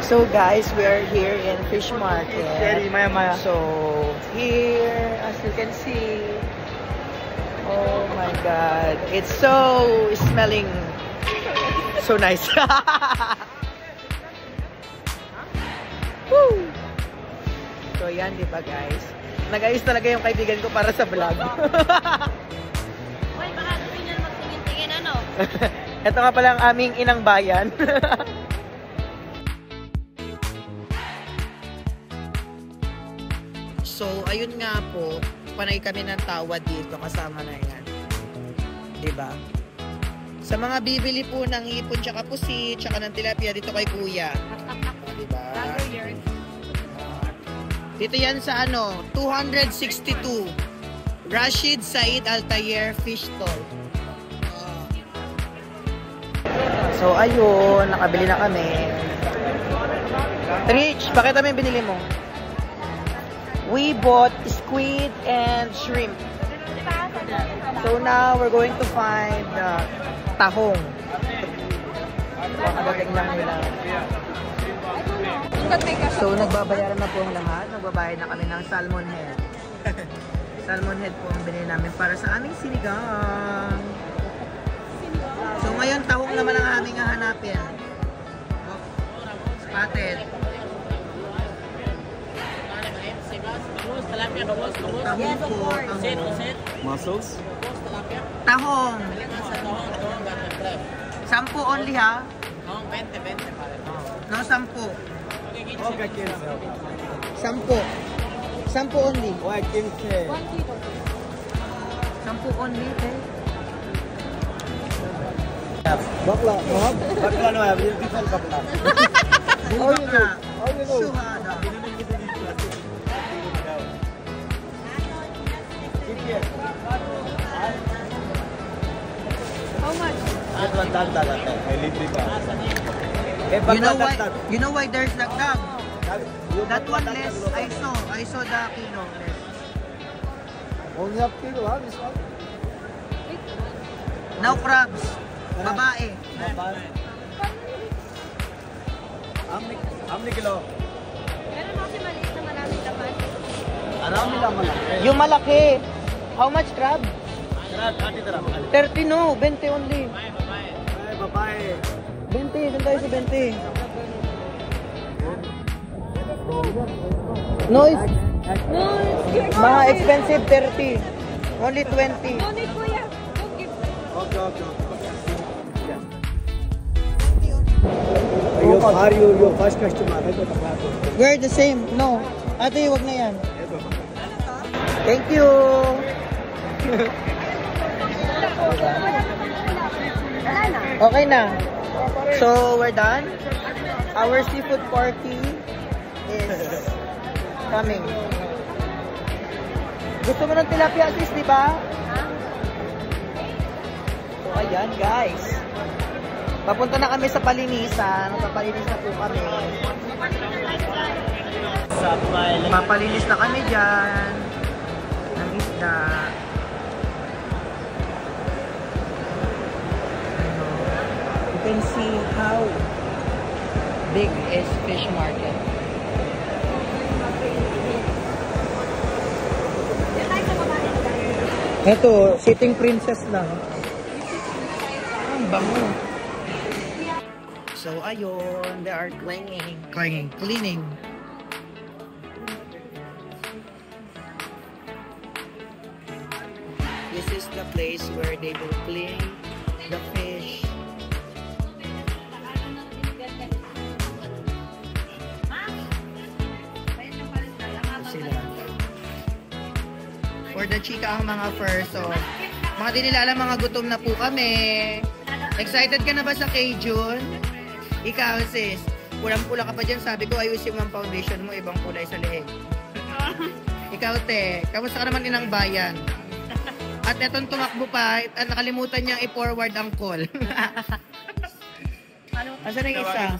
So guys, we are here in fish market. So here, as you can see, oh my god, it's so smelling so nice. Woo! So yan, di ba guys? Nag-ayos talaga yung kaibigan ko para sa vlog. Uy, baka gusto nyo magtingin-tingin ano? Ito nga pala ang aming inang bayan. So, ayun nga po, panay kami ng tawad dito, kasama na yan. Diba? Sa mga bibili po ng hipon, tsaka pusit, tsaka ng tilapia, dito kay Kuya. Diba? Dito yan sa ano, 262. Rashid Said Altair Fish Stall. So, ayun, nakabili na kami. Rich, pakita mo yung binili mo. We bought squid and shrimp. So now we're going to find tahong. Pakadating lang nila. So nagbabayaran na po ang lahat. Nagbabayad na kami ng salmon head. Salmon head po ang binili namin para sa aming sinigang. So ngayon tahong naman ang aming hahanapin. Spotted. Tahong po, Mussels? tahong. 10 only ha? No, 20 pare. No, 10. Okay, 15. 10 only. Why 15? 10 only, eh. Bakla, mahal? Bakla no, I will tell bakla. How you know? How you know? Suhada. How much? You know why there's dagdag? That one less, I saw the kilo less. Only half kilo, huh? This one? Now crabs, babae. How many kilo? Meron kasi maliit na maraming laman. Ano nila malaki? Yung malaki. How much crab? 30 dirham. 30 no, 20 only. Babae. 20, dun tayo sa 20. No, it's expensive 30. Only 20. No need, kuya. Don't give. Okay. Your first customer. We're the same. No. Ate, wag na yan. Thank you. Okay na. So, we're done. Our seafood party is coming. Gusto mo ng tilapia, sis, di ba? So, ayan, guys. Papunta na kami sa palinisan. Papalinis na po kami. Papalinis na kami dyan. Ng isda. You can see how big is fish market. Ito, sitting princess lang. Ang bango. So, ayun, they are cleaning. This is the place where they will clean the fish. For the chika ang mga fur. So, mga di nila alam, mga gutom na po kami. Excited ka na ba sa Cajun? Ikaw, sis. Pulang-pula ka pa dyan. Sabi ko, ayusin mo ang foundation mo. Ibang kulay sa leeg. Ikaw, te. Kamusta ka naman inang bayan? At etong tumakbo pa, at nakalimutan niyang i-forward ang call. Asan na yung isa?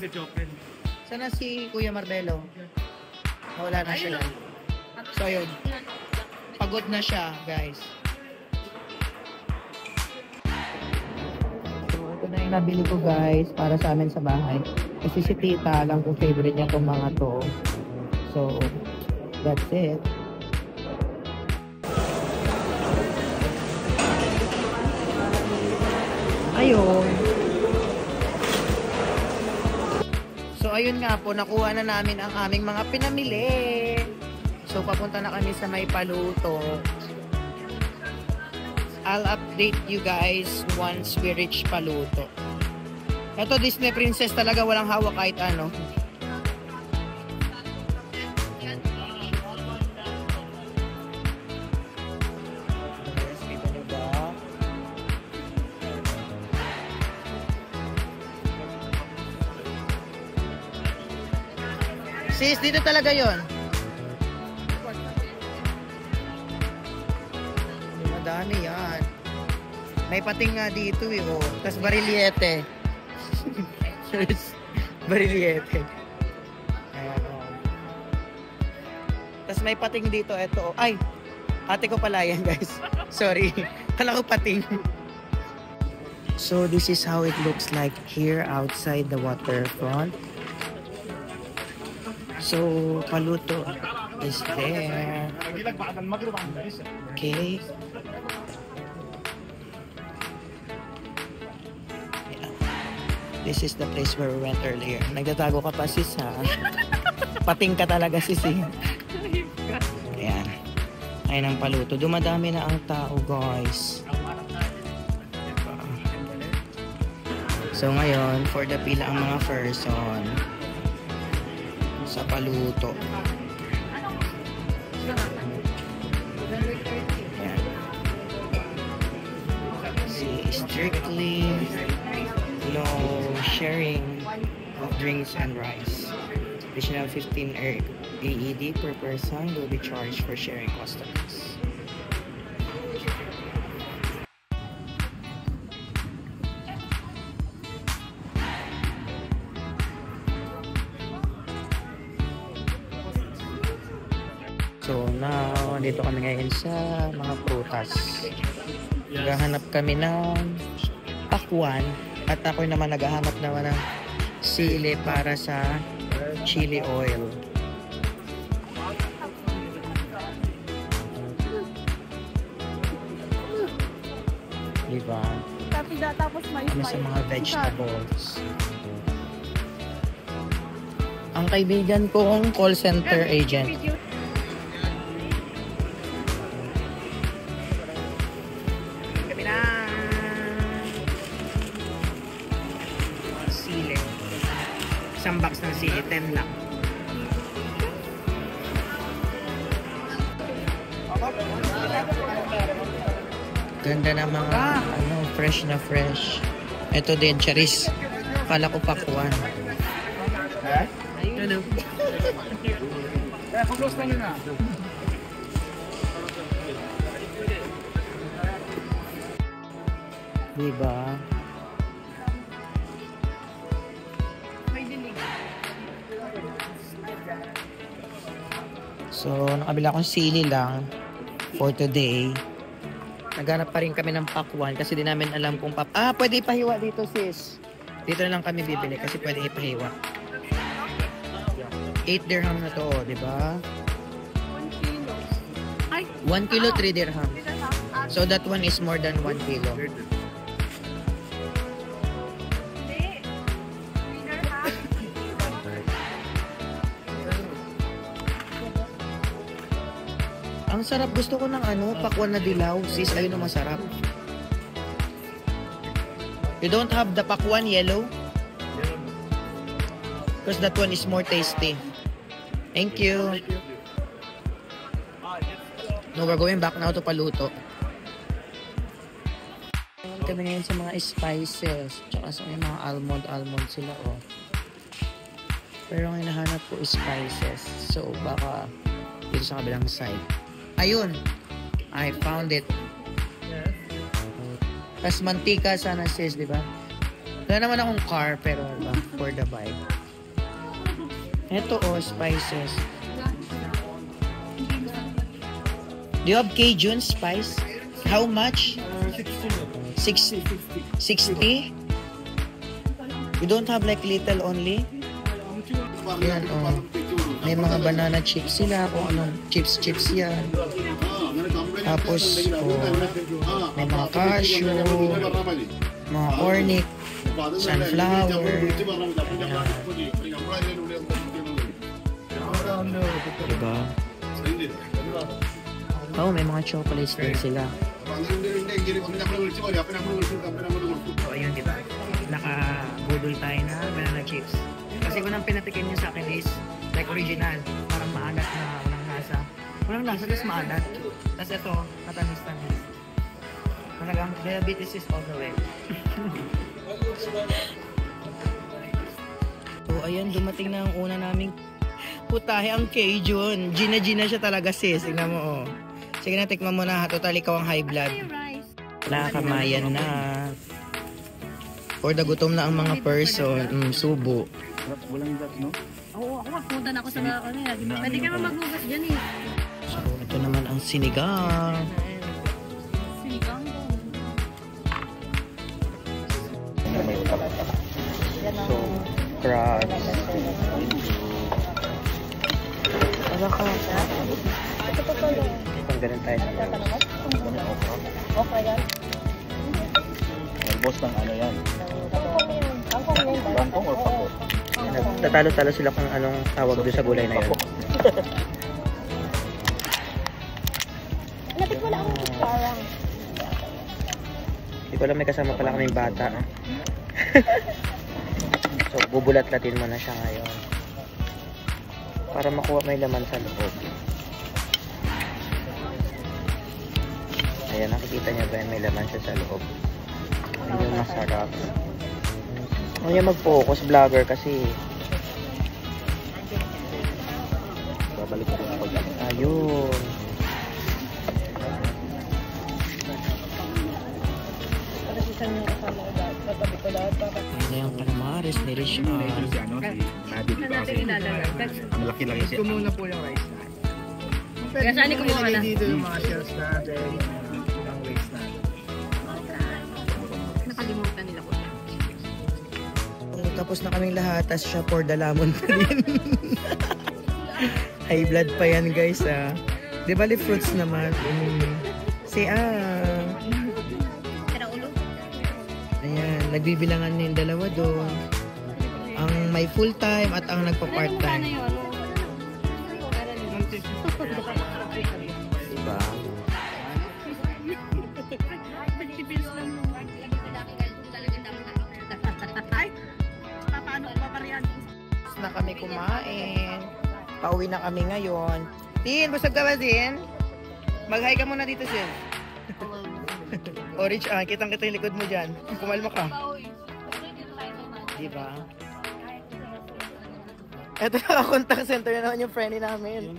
Saan na si Kuya Marbelo? Wala na siya. So, yun. Pagod na siya, guys. So, ito na yung nabili ko, guys, para sa amin sa bahay. Kasi si tita, alam ko favorite niya itong mga to. So, that's it. Ayun. So, ayun nga po, nakuha na namin ang aming mga pinamili. So, papunta na kami sa may paluto. I'll update you guys once we reach paluto. Ito, Disney Princess talaga, walang hawak kahit ano. Sis, dito talaga yon. Madami yan. May pating nga dito eh, oh. Tapos barilyete. Barilyete. Ayan, oh. Tapos may pating dito, eto, oh. Ay, ate ko pala yan, guys. Sorry. Kala ko pating. So, this is how it looks like here outside the waterfront. So, paluto is there. Okay. Yeah. This is the place where we went earlier. Nagtatago ka pa, sis, ha? Pating ka talaga, sis, eh. Ayan. Ayun ang paluto. Dumadami na ang tao, guys. So, ngayon, for the pila ang mga person sa paluto. Ayan. See, strictly no sharing of drinks and rice. Additional 15 AED per person will be charged for sharing customers. So now, dito kami ngayon sa mga prutas. Naghahanap kami ng pakwan at ako naman naghahanap naman ng sili para sa chili oil. Diba? Tapos may Kami sa mga vegetables. Ang kaibigan kong call center agent. Isang box ng sili, 10 lang. Ganda na mga fresh na fresh. Ito din, charis. Kala ko pakwan. Hello. Diba? So, nakabila akong sili lang for today. Naghanap pa rin kami ng pakwan kasi di namin alam kung pwede ipahiwa dito, sis. Dito na lang kami bibili kasi pwede ipahiwa. 8 dirham na to, di ba? 1 kilo. Ay, 1 kilo, 3 dirham. So, that one is more than 1 kilo. Ang sarap. Gusto ko ng pakwan na dilaw. Sis, ayun ang masarap. You don't have the pakwan yellow? Because that one is more tasty. Thank you. No, we're going back now to paluto. Kami ngayon sa mga spices. Tsaka sa mga almond sila, oh. Pero ang hinahanap ko is spices. So, baka dito sa kabilang side. Ayun. I found it. Tapos mantika sana, sis, di ba? Wala naman akong car, pero diba, for the bike. Ito, oh, spices. Do you have Cajun spice? How much? 60. 60? You don't have like little only? Yan, oh. May mga banana chips sila, kung anong chips yan. Tapos, oh, may mga cashew, mga cornic, sunflower. Diba? Oh, may mga chocolates din sila. So, ayun, diba? Naka-budol tayo na banana chips. Kasi unang pinatikin niya sa akin is like original. Parang maalat na walang lasa. Walang lasa, tapos maalat. Tapos ito, matamis-tamis. Talagang diabetes is all the way. So, ayan, dumating na ang una naming putahe, ang Cajun. Gina siya talaga, sis. Tignan mo, oh. Sige na, tikman mo na. Total, ikaw ang high blood. Nakakamayan na. For the gutom na ang mga person. Subo. Walang gas, no? Oo, ako magpunta na ako sa mga kanina. Pwede ka naman maghugas dyan eh. So, ito naman ang sinigang. Sinigang ko. So, crabs. Ano ka? Kung ganun tayo sa Okay yan. Boss ng ano yan? Bangkong or pako? Tatalo-talo sila kung anong tawag doon sa gulay na yun. Napit mo lang ang parang. Hindi ko alam, may kasama pala kaming bata. So, bubulat-latin mo na siya ngayon. Para makuha may laman sa loob. Ayan, nakikita niya ba yun? May laman siya sa loob. Yun yung masarap. Huwag niya mag-focus, vlogger, kasi. Babalik ko rin ako dyan. Ayun. Ayan na yung calamares, nirisyan. Si ano, si Maddie, di ba? Kasi malaki lang siya. Muna po yung rice. Kaya saan kumuha ka na? Dito yung mga shells natin, yung waste natin. Nakalimutan nila ko. Tapos na kaming lahat, tas siya for the lamon pa rin. High blood pa yan, guys, ah. Di ba, fruits naman? Ayan, nagbibilangan na yung dalawa doon. Ang may full time at ang nagpa-part time. Diba? Na kami kumain. Pauwi na kami ngayon. Tin, busog ka ba, Tin? Mag-hi ka muna dito, Sin. Orange, kitang-kita yung likod mo dyan. Kumalma ka. Diba? Ito na, contact center na naman yung friendly namin.